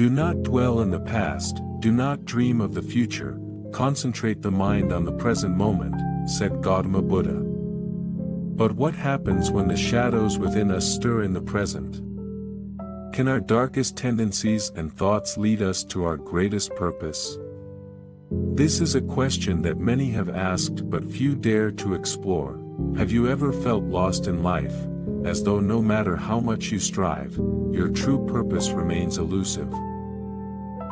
Do not dwell in the past, do not dream of the future, concentrate the mind on the present moment, said Gautama Buddha. But what happens when the shadows within us stir in the present? Can our darkest tendencies and thoughts lead us to our greatest purpose? This is a question that many have asked but few dare to explore. Have you ever felt lost in life, as though no matter how much you strive, your true purpose remains elusive?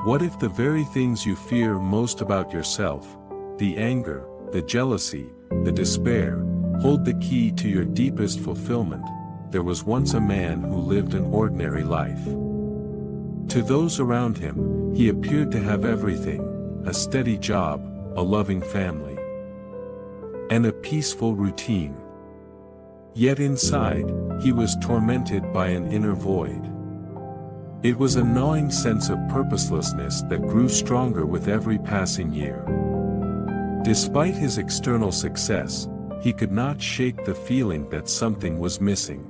What if the very things you fear most about yourself, the anger, the jealousy, the despair, hold the key to your deepest fulfillment? There was once a man who lived an ordinary life. To those around him, he appeared to have everything: a steady job, a loving family, and a peaceful routine. Yet inside, he was tormented by an inner void. It was a gnawing sense of purposelessness that grew stronger with every passing year. Despite his external success, he could not shake the feeling that something was missing.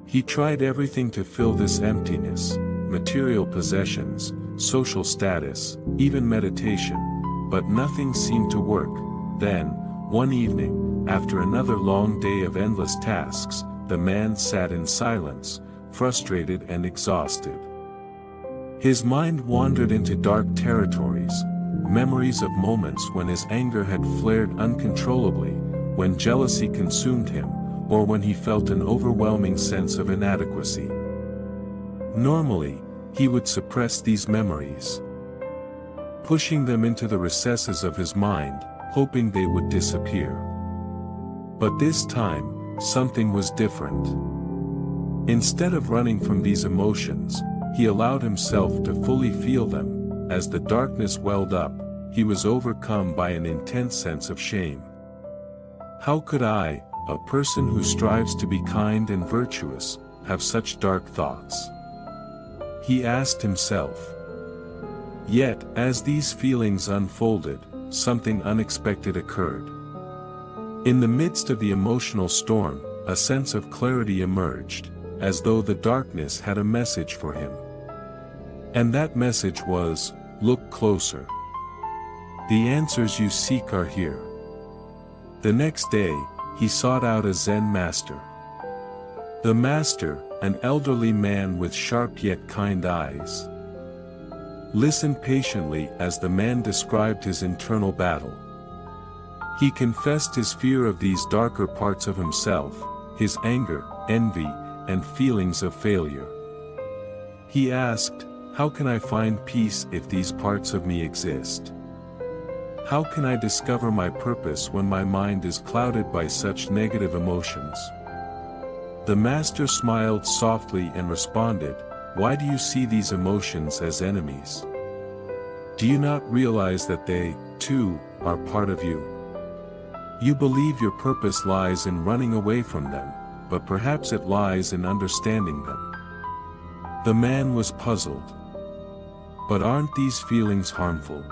He tried everything to fill this emptiness: material possessions, social status, even meditation, but nothing seemed to work. Then, one evening, after another long day of endless tasks, the man sat in silence, frustrated and exhausted. His mind wandered into dark territories, memories of moments when his anger had flared uncontrollably, when jealousy consumed him, or when he felt an overwhelming sense of inadequacy. Normally, he would suppress these memories, pushing them into the recesses of his mind, hoping they would disappear. But this time, something was different. Instead of running from these emotions, he allowed himself to fully feel them. As the darkness welled up, he was overcome by an intense sense of shame. How could I, a person who strives to be kind and virtuous, have such dark thoughts? He asked himself. Yet, as these feelings unfolded, something unexpected occurred. In the midst of the emotional storm, a sense of clarity emerged, as though the darkness had a message for him. And that message was, look closer. The answers you seek are here. The next day, he sought out a Zen master. The master, an elderly man with sharp yet kind eyes, listened patiently as the man described his internal battle. He confessed his fear of these darker parts of himself, his anger, envy, and feelings of failure. He asked, how can I find peace if these parts of me exist? How can I discover my purpose when my mind is clouded by such negative emotions? The master smiled softly and responded, why do you see these emotions as enemies? Do you not realize that they, too, are part of you? You believe your purpose lies in running away from them, but perhaps it lies in understanding them. The man was puzzled. But aren't these feelings harmful?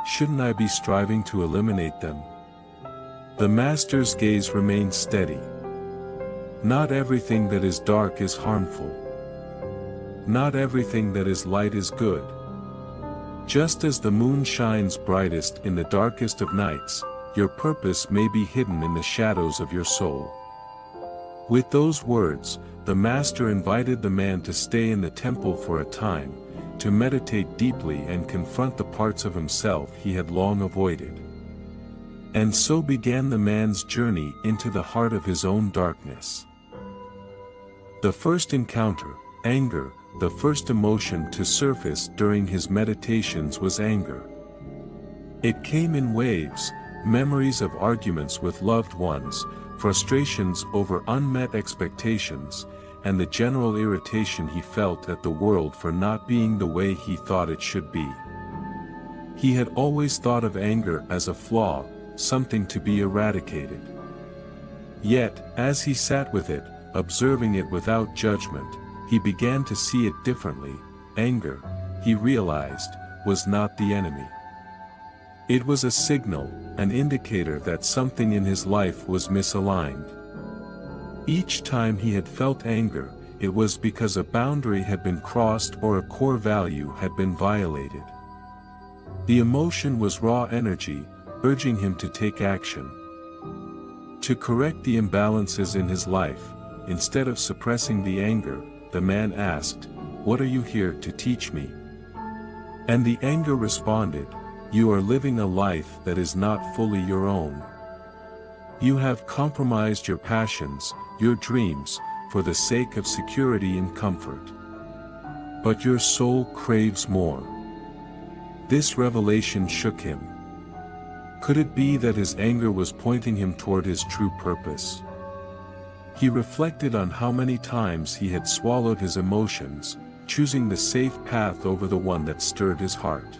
Shouldn't I be striving to eliminate them? The master's gaze remained steady. Not everything that is dark is harmful. Not everything that is light is good. Just as the moon shines brightest in the darkest of nights, your purpose may be hidden in the shadows of your soul. With those words, the master invited the man to stay in the temple for a time, to meditate deeply and confront the parts of himself he had long avoided. And so began the man's journey into the heart of his own darkness. The first encounter, anger, the first emotion to surface during his meditations was anger. It came in waves, memories of arguments with loved ones, frustrations over unmet expectations, and the general irritation he felt at the world for not being the way he thought it should be. He had always thought of anger as a flaw, something to be eradicated. Yet, as he sat with it, observing it without judgment, he began to see it differently. Anger, he realized, was not the enemy. It was a signal, an indicator that something in his life was misaligned. Each time he had felt anger, it was because a boundary had been crossed or a core value had been violated. The emotion was raw energy, urging him to take action. To correct the imbalances in his life, instead of suppressing the anger, the man asked, "What are you here to teach me?" And the anger responded, "You are living a life that is not fully your own. You have compromised your passions, your dreams, for the sake of security and comfort. But your soul craves more." This revelation shook him. Could it be that his anger was pointing him toward his true purpose? He reflected on how many times he had swallowed his emotions, choosing the safe path over the one that stirred his heart.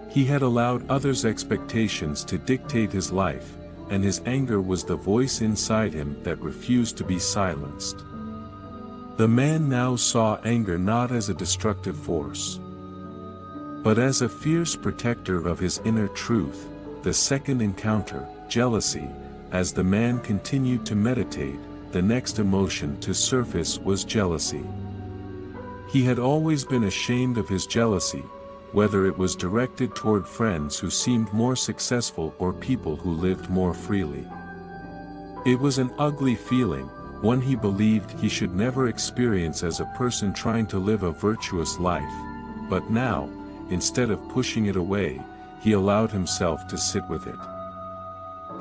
He had allowed others' expectations to dictate his life, and his anger was the voice inside him that refused to be silenced. The man now saw anger not as a destructive force, but as a fierce protector of his inner truth. The second encounter, jealousy. As the man continued to meditate, the next emotion to surface was jealousy. He had always been ashamed of his jealousy, whether it was directed toward friends who seemed more successful or people who lived more freely. It was an ugly feeling, one he believed he should never experience as a person trying to live a virtuous life. But now, instead of pushing it away, he allowed himself to sit with it.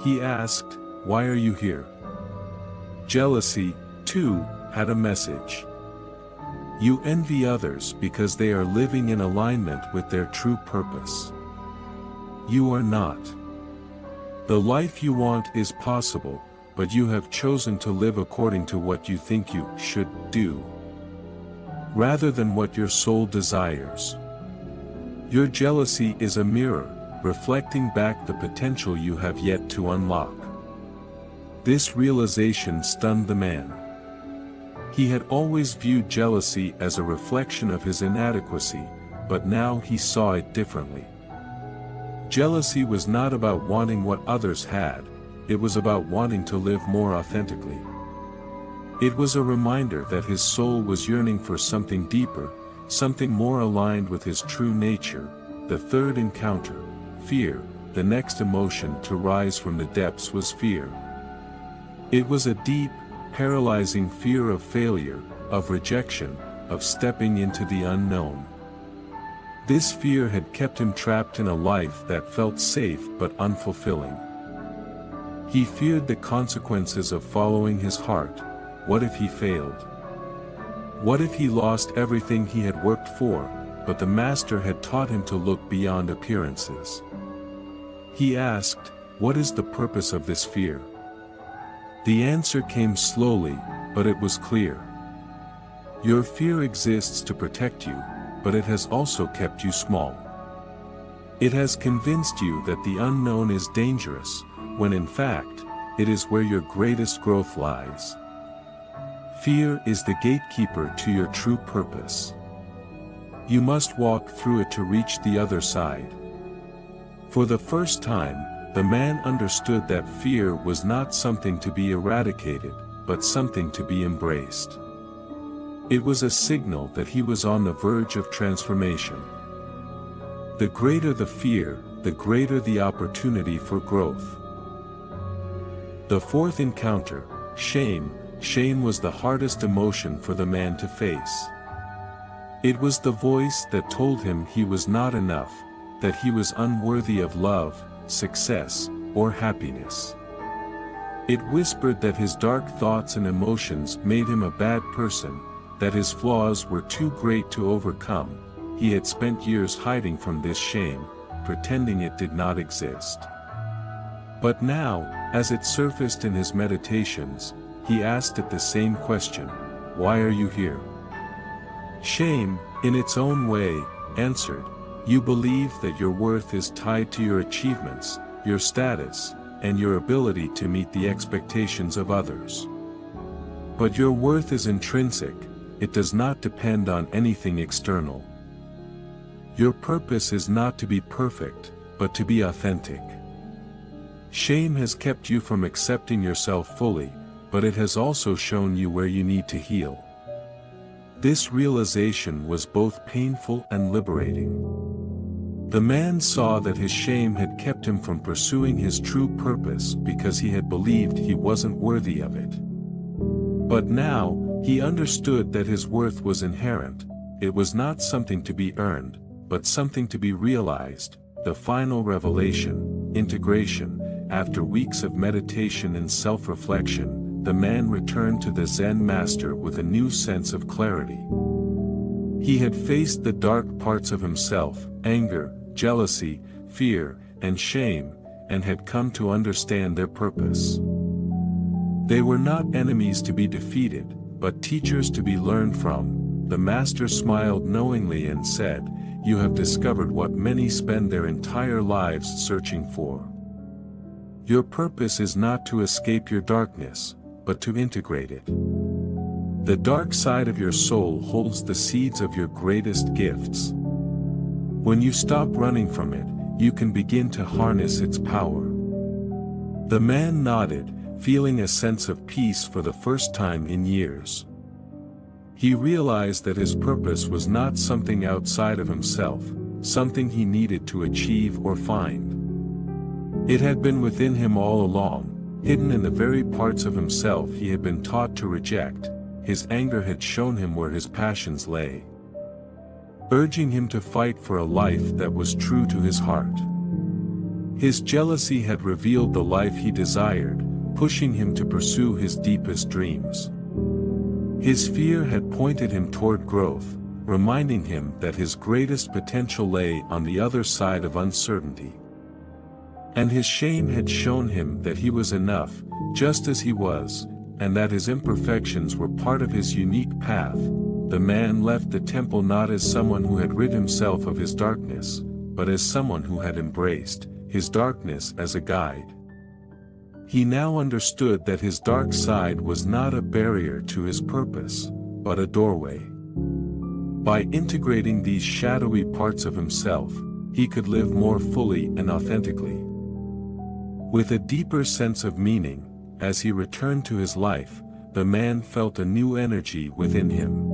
He asked, "Why are you here?" Jealousy, too, had a message. You envy others because they are living in alignment with their true purpose. You are not. The life you want is possible, but you have chosen to live according to what you think you should do, rather than what your soul desires. Your jealousy is a mirror, reflecting back the potential you have yet to unlock. This realization stunned the man. He had always viewed jealousy as a reflection of his inadequacy, but now he saw it differently. Jealousy was not about wanting what others had, it was about wanting to live more authentically. It was a reminder that his soul was yearning for something deeper, something more aligned with his true nature. The third encounter, fear. The next emotion to rise from the depths was fear. It was a deep, paralyzing fear of failure, of rejection, of stepping into the unknown. This fear had kept him trapped in a life that felt safe but unfulfilling. He feared the consequences of following his heart. What if he failed? What if he lost everything he had worked for, but the master had taught him to look beyond appearances? He asked, "What is the purpose of this fear?" The answer came slowly, but it was clear. Your fear exists to protect you, but it has also kept you small. It has convinced you that the unknown is dangerous, when in fact, it is where your greatest growth lies. Fear is the gatekeeper to your true purpose. You must walk through it to reach the other side. For the first time, the man understood that fear was not something to be eradicated, but something to be embraced. It was a signal that he was on the verge of transformation. The greater the fear, the greater the opportunity for growth. The fourth encounter, shame. Shame was the hardest emotion for the man to face. It was the voice that told him he was not enough, that he was unworthy of love, success, or happiness. It whispered that his dark thoughts and emotions made him a bad person, that his flaws were too great to overcome. He had spent years hiding from this shame, pretending it did not exist. But now, as it surfaced in his meditations, he asked it the same question, "Why are you here?" Shame, in its own way, answered, "You believe that your worth is tied to your achievements, your status, and your ability to meet the expectations of others. But your worth is intrinsic, it does not depend on anything external. Your purpose is not to be perfect, but to be authentic. Shame has kept you from accepting yourself fully, but it has also shown you where you need to heal." This realization was both painful and liberating. The man saw that his shame had kept him from pursuing his true purpose because he had believed he wasn't worthy of it. But now, he understood that his worth was inherent. It was not something to be earned, but something to be realized. The final revelation, integration. After weeks of meditation and self-reflection, the man returned to the Zen master with a new sense of clarity. He had faced the dark parts of himself, anger, jealousy, fear, and shame, and had come to understand their purpose. They were not enemies to be defeated, but teachers to be learned from. The master smiled knowingly and said, "You have discovered what many spend their entire lives searching for. Your purpose is not to escape your darkness, but to integrate it. The dark side of your soul holds the seeds of your greatest gifts. When you stop running from it, you can begin to harness its power." The man nodded, feeling a sense of peace for the first time in years. He realized that his purpose was not something outside of himself, something he needed to achieve or find. It had been within him all along, hidden in the very parts of himself he had been taught to reject. His anger had shown him where his passions lay, urging him to fight for a life that was true to his heart. His jealousy had revealed the life he desired, pushing him to pursue his deepest dreams. His fear had pointed him toward growth, reminding him that his greatest potential lay on the other side of uncertainty. And his shame had shown him that he was enough, just as he was, and that his imperfections were part of his unique path. The man left the temple not as someone who had rid himself of his darkness, but as someone who had embraced his darkness as a guide. He now understood that his dark side was not a barrier to his purpose, but a doorway. By integrating these shadowy parts of himself, he could live more fully and authentically. With a deeper sense of meaning, as he returned to his life, the man felt a new energy within him.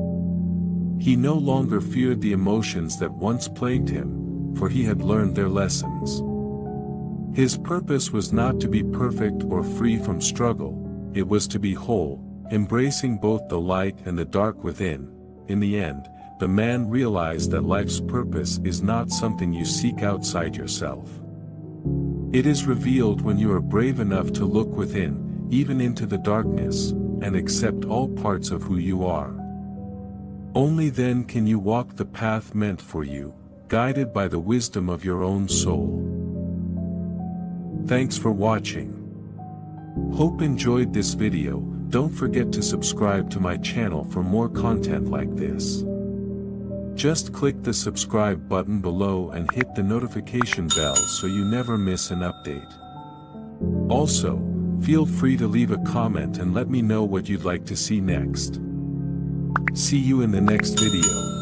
He no longer feared the emotions that once plagued him, for he had learned their lessons. His purpose was not to be perfect or free from struggle, it was to be whole, embracing both the light and the dark within. In the end, the man realized that life's purpose is not something you seek outside yourself. It is revealed when you are brave enough to look within, even into the darkness, and accept all parts of who you are. Only then can you walk the path meant for you, guided by the wisdom of your own soul. Thanks for watching. Hope enjoyed this video. Don't forget to subscribe to my channel for more content like this. Just click the subscribe button below and hit the notification bell so you never miss an update. Also, feel free to leave a comment and let me know what you'd like to see next. See you in the next video.